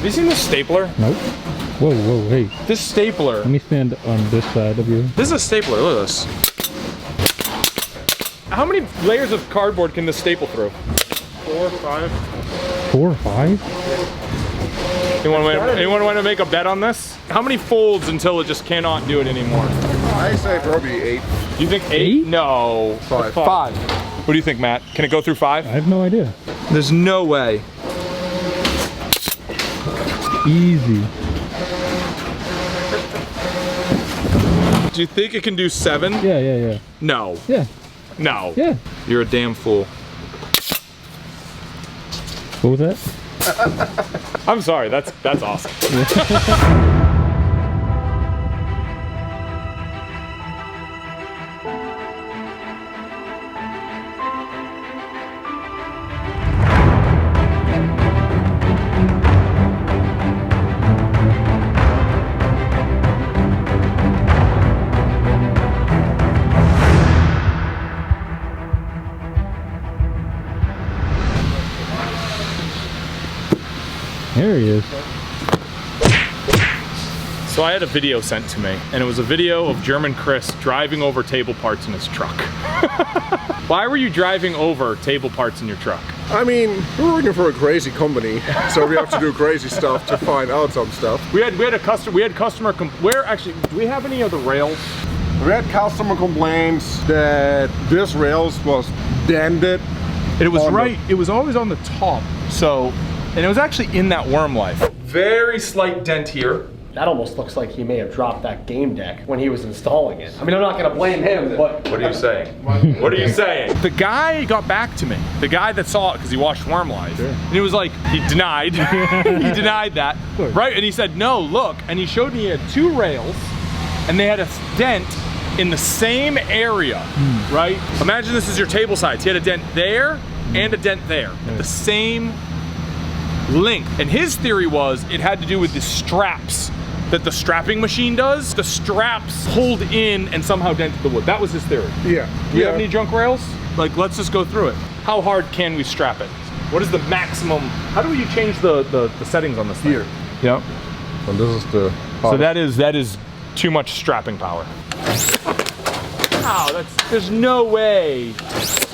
you seen this stapler? Nope. Whoa, whoa, hey. This stapler. Let me stand on this side of you. This is a stapler, look at this. How many layers of cardboard can this staple through? 4 or 5. 4 or 5? Anyone want to make a bet on this? How many folds until it just cannot do it anymore? I say probably 8. You think 8? No. 5. 5. What do you think, Matt? Can it go through 5? I have no idea. There's no way. Easy. Do you think it can do 7? Yeah. No. Yeah. No. Yeah. You're a damn fool. What was that? I'm sorry, that's awesome. There he is. So I had a video sent to me, and it was a video of German Chris driving over table parts in his truck. Why were you driving over table parts in your truck? I mean, we're working for a crazy company, so we have to do crazy stuff to find out some stuff. We had customer where actually, do we have any of the rails? We had customer complaints that this rails was dented. It was right, it was always on the top. So, and it was actually in that Wyrm Lyfe. Very slight dent here. That almost looks like he may have dropped that game deck when he was installing it. I mean, I'm not gonna blame him, but... What are you saying? What are you saying? The guy got back to me. The guy that saw it, because he watched Wyrm Lyfe. Sure. And he was like, he denied. He denied that. Right, and he said, no, look. And he showed me he had 2 rails, and they had a dent in the same area, right? Imagine this is your table sides. He had a dent there and a dent there. The same length. And his theory was it had to do with the straps that the strapping machine does. The straps pulled in and somehow dented the wood. That was his theory. Yeah. Do you have any junk rails? Like, let's just go through it. How hard can we strap it? What is the maximum? How do you change the settings on this thing? Here. Yep. And this is the... So that is too much strapping power. Wow, there's no way.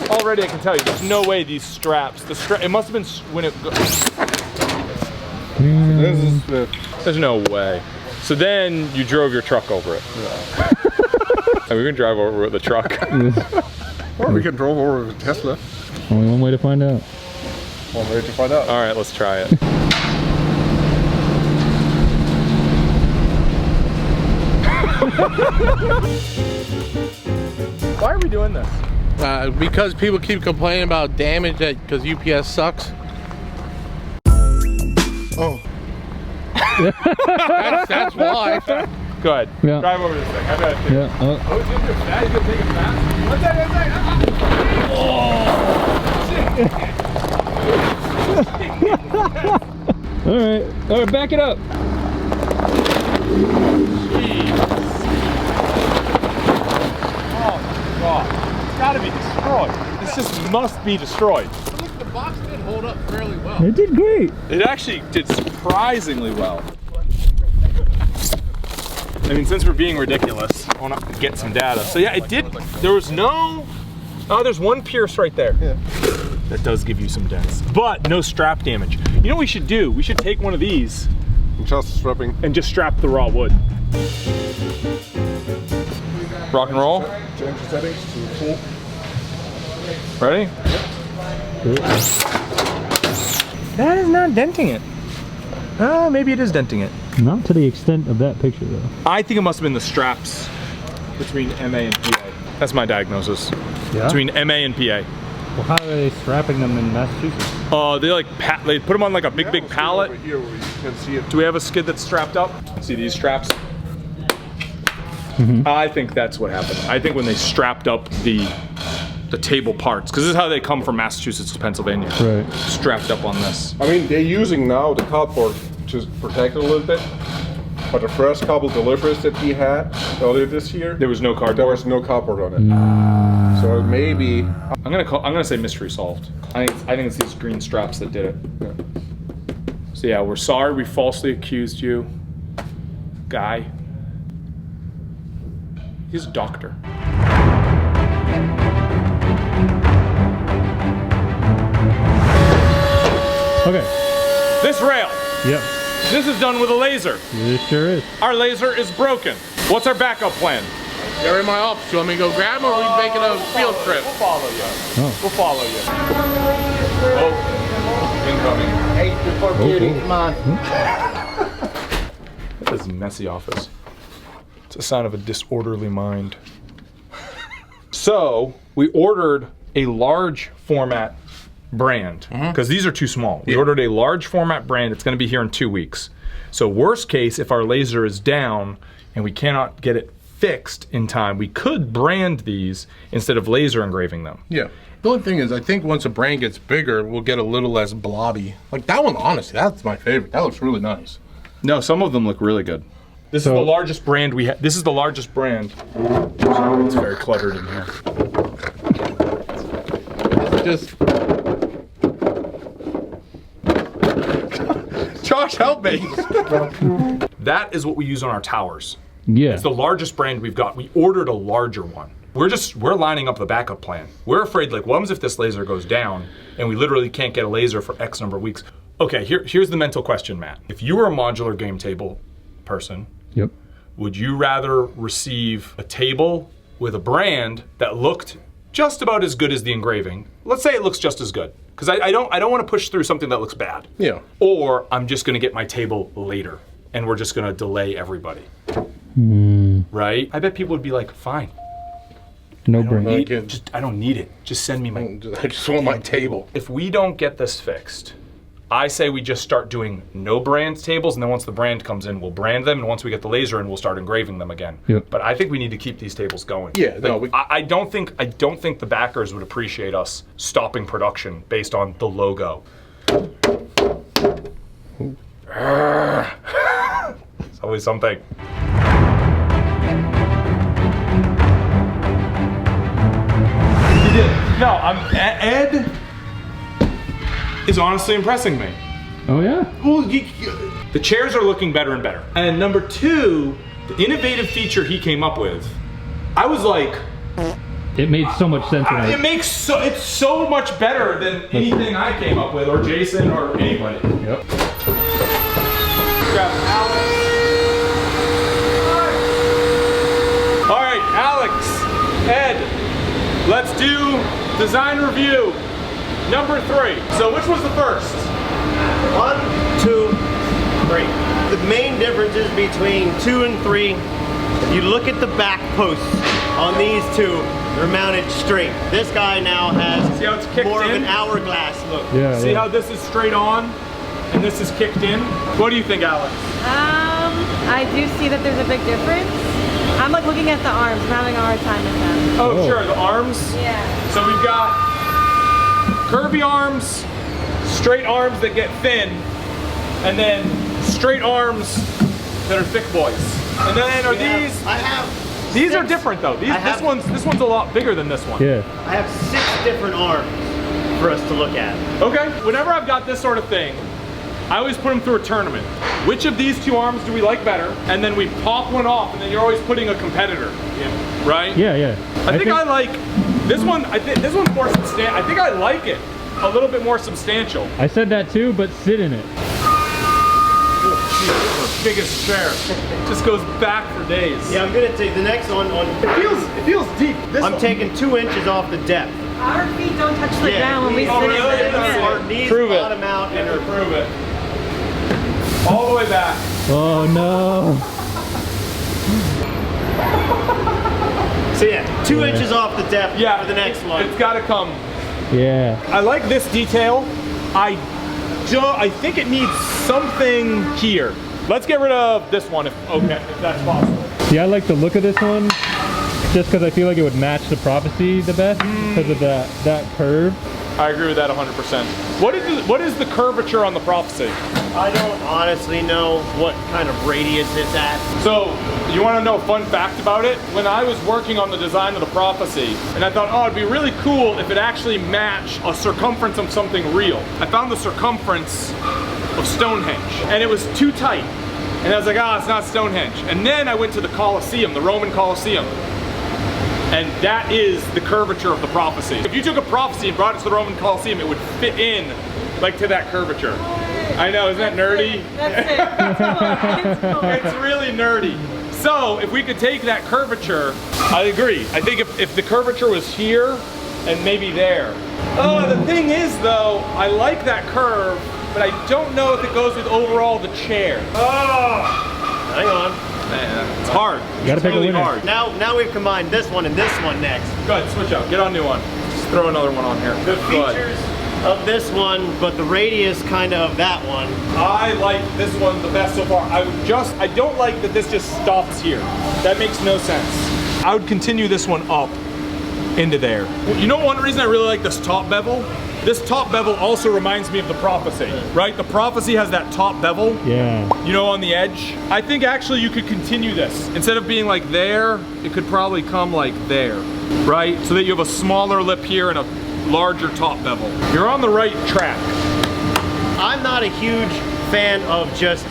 Already I can tell you, there's no way these straps, it must have been when it This is the... There's no way. So then you drove your truck over it. Yeah. And we can drive over with the truck. Or we can drive over with Tesla. Only one way to find out. One way to find out. All right, let's try it. Why are we doing this? Because people keep complaining about damage because UPS sucks. Oh. that's why. Go ahead. Yeah. Drive over this thing. I bet. Yeah. Oh, it's gonna go fast. He's gonna take it fast. What's that? All right, back it up. Jeez. Oh my God. It's gotta be destroyed. This just must be destroyed. Look, the box did hold up fairly well. It did great. It actually did surprisingly well. I mean, since we're being ridiculous, I want to get some data. So yeah, it did. There was no. Oh, there's one pierce right there. Yeah. That does give you some dents, but no strap damage. You know what we should do? We should take one of these Just strapping. and just strap the raw wood. Rock and roll. Change the settings to full. Ready? That is not denting it. Maybe it is denting it. Not to the extent of that picture, though. I think it must have been the straps between MA and PA. That's my diagnosis. Yeah? Between MA and PA. Well, how are they strapping them in Massachusetts? They put them on like a big pallet. Over here where you can see it. Do we have a skid that's strapped up? See these straps? I think that's what happened. I think when they strapped up the table parts, because this is how they come from Massachusetts to Pennsylvania. Right. Strapped up on this. I mean, they're using now the cardboard to protect it a little bit. But the first couple deliveries that we had earlier this year, There was no cardboard. there was no cardboard on it. So maybe. I'm gonna say mystery solved. I think it's these green straps that did it. So yeah, we're sorry we falsely accused you. Guy. He's a doctor. Okay. This rail, Yep. this is done with a laser. This sure is. Our laser is broken. What's our backup plan? They're in my office. You want me to go grab them or are we making a field trip? We'll follow you. Oh. We'll follow you. Oh, incoming. Hey, before beauty, come on. This is a messy office. It's a sign of a disorderly mind. So, we ordered a large format brand, because these are too small. We ordered a large format brand. It's going to be here in 2 weeks. So worst case, if our laser is down and we cannot get it fixed in time, we could brand these instead of laser engraving them. Yeah. The only thing is, I think once a brand gets bigger, we'll get a little less blobby. Like that one, honestly, that's my favorite. That looks really nice. No, some of them look really good. This is the largest brand we have. This is the largest brand. It's very cluttered in here. Just Josh, help me. That is what we use on our towers. Yeah. It's the largest brand we've got. We ordered a larger one. We're lining up the backup plan. We're afraid, like, what happens if this laser goes down and we literally can't get a laser for X number of weeks? Okay, here's the mental question, Matt. If you were a modular game table person, Yep. would you rather receive a table with a brand that looked just about as good as the engraving? Let's say it looks just as good, because I don't want to push through something that looks bad. Yeah. Or I'm just going to get my table later, and we're just going to delay everybody. Right? I bet people would be like, fine. No brain. I don't need it. Just send me my. I just want my table. If we don't get this fixed, I say we just start doing no brand tables, and then once the brand comes in, we'll brand them, and once we get the laser in, we'll start engraving them again. Yep. But I think we need to keep these tables going. Yeah, no, Like, I don't think the backers would appreciate us stopping production based on the logo. It's always something. No, Ed is honestly impressing me. Oh yeah? Well, the chairs are looking better and better. And number two, the innovative feature he came up with, I was like, It made so much sense. it's so much better than anything I came up with, or Jason, or anybody. Yep. Grab Alex. All right, Alex, Ed, let's do design review number 3. So which was the first? 1, 2, 3. The main differences between 2 and 3, if you look at the back posts on these two, they're mounted straight. This guy now has See how it's kicked more of in? an hourglass look. Yeah. See how this is straight on and this is kicked in? What do you think, Alex? I do see that there's a big difference. I'm like looking at the arms. I'm having a hard time with them. Oh, sure, the arms. Yeah. So we've got curvy arms, straight arms that get thin, and then straight arms that are thick boys. And then are these? I have These are 6 different though. This one's a lot bigger than this one. Yeah. I have 6 different arms for us to look at. Okay. Whenever I've got this sort of thing, I always put them through a tournament. Which of these 2 arms do we like better? And then we pop one off, and then you're always putting a competitor in, right? Yeah, yeah. I think I like this one. I think this one's more substantial. I think I like it a little bit more substantial. I said that too, but sit in it. Oh, geez, this is the biggest chair. Just goes back for days. Yeah, I'm gonna take the next one on. It feels deep. This I'm one. taking 2 inches off the depth. Our feet don't touch the ground when we knees- sit really? in Yeah. Our knees Prove it. bottom out and are Prove it. All the way back. Oh no. So yeah, 2 inches off the depth Yeah. for the next one. It's got to come. Yeah. I like this detail. I think it needs something here. Let's get rid of this one if that's possible. See, I like the look of this one just because I feel like it would match the prophecy the best because of that curve. I agree with that 100%. What is the curvature on the prophecy? I don't honestly know what kind of radius it's at. So, you want to know a fun fact about it? When I was working on the design of the prophecy, and I thought, oh, it'd be really cool if it actually matched a circumference of something real. I found the circumference of Stonehenge, and it was too tight. And I was like, ah, it's not Stonehenge. And then I went to the Colosseum, the Roman Colosseum. And that is the curvature of the prophecy. If you took a prophecy and brought it to the Roman Colosseum, it would fit in like to that curvature. I know, isn't that nerdy? That's it. It's really nerdy. So if we could take that curvature, I agree. I think if the curvature was here and maybe there. Oh, the thing is though, I like that curve, but I don't know if it goes with overall the chair. Oh, Hang on. man, it's hard. You gotta pick a really winner. hard. Now we've combined this one and this one next. Go ahead, switch out. Get on a new one. Just throw another one on here. The Good. features of this one, but the radius kind of that one. I like this one the best so far. I don't like that this just stops here. That makes no sense. I would continue this one up into there. You know one reason I really like this top bevel? This top bevel also reminds me of the prophecy, right? The prophecy has that top bevel, Yeah. you know, on the edge. I think actually you could continue this. Instead of being like there, it could probably come like there, right? So that you have a smaller lip here and a larger top bevel. You're on the right track. I'm not a huge fan of just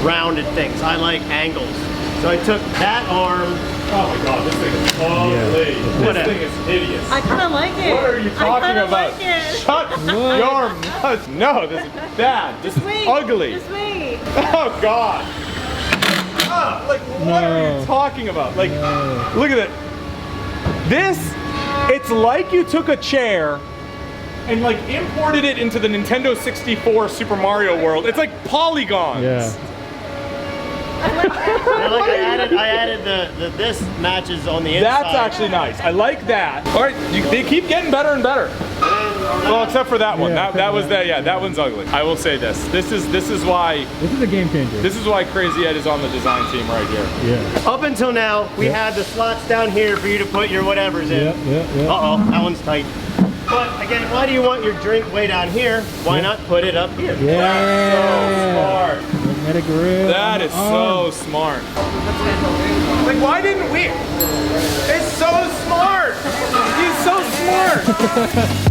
rounded things. I like angles. So I took that arm. Oh my god, this thing is ugly. What This a- thing is hideous. I kind of like it. What are you I talking kinda about? Like it. Shut your mouth. No, this is bad. This is Wait, ugly. Just wait. Oh god. Ah, like what are No. you talking about? Like, look at it. This, it's like you took a chair and like imported it into the Nintendo 64 Super Mario world. It's like polygons. Yeah. Like I added the this matches on the inside. That's actually nice. I like that. All right, they keep getting better and better. Well, except for that one. Yeah, that was that. Yeah, that one's ugly. I will say this. This is why This is a game changer. this is why Crazy Ed is on the design team right here. Yeah. Up until now, we had the slots down here for you to put your whatevers in. Yeah. Uh-oh, that one's tight. But again, why do you want your drink way down here? Why not put it up here? Yeah. So smart. Magnetic grip. That is so smart. Like, why didn't we? It's so smart. He's so smart.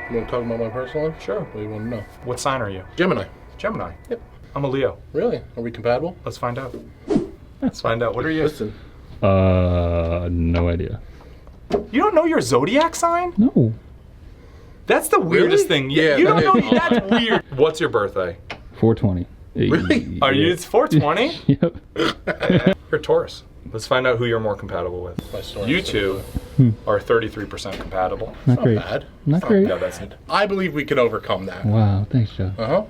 You want to talk about my personal life? Sure. What do you want to know? What sign are you? Gemini. Gemini. Yep. I'm a Leo. Really? Are we compatible? Let's find out. Let's find out. What are you? Listen. No idea. You don't know your zodiac sign? No. That's the weirdest thing. Yeah, You don't that know. is That's weird. What's your birthday? 420. Really? Are you? It's 420. Yep. You're Taurus. Let's find out who you're more compatible with. My story. You two are 33% compatible. Not great. Bad. Not great. No, that's it. I believe we can overcome that. Wow. Thanks, Joe. Uh-huh.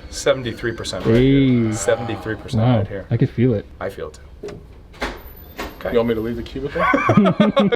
73% right Hey. here. 73% Wow. right here. I could feel it. I feel it too. You want me to leave the cubicle?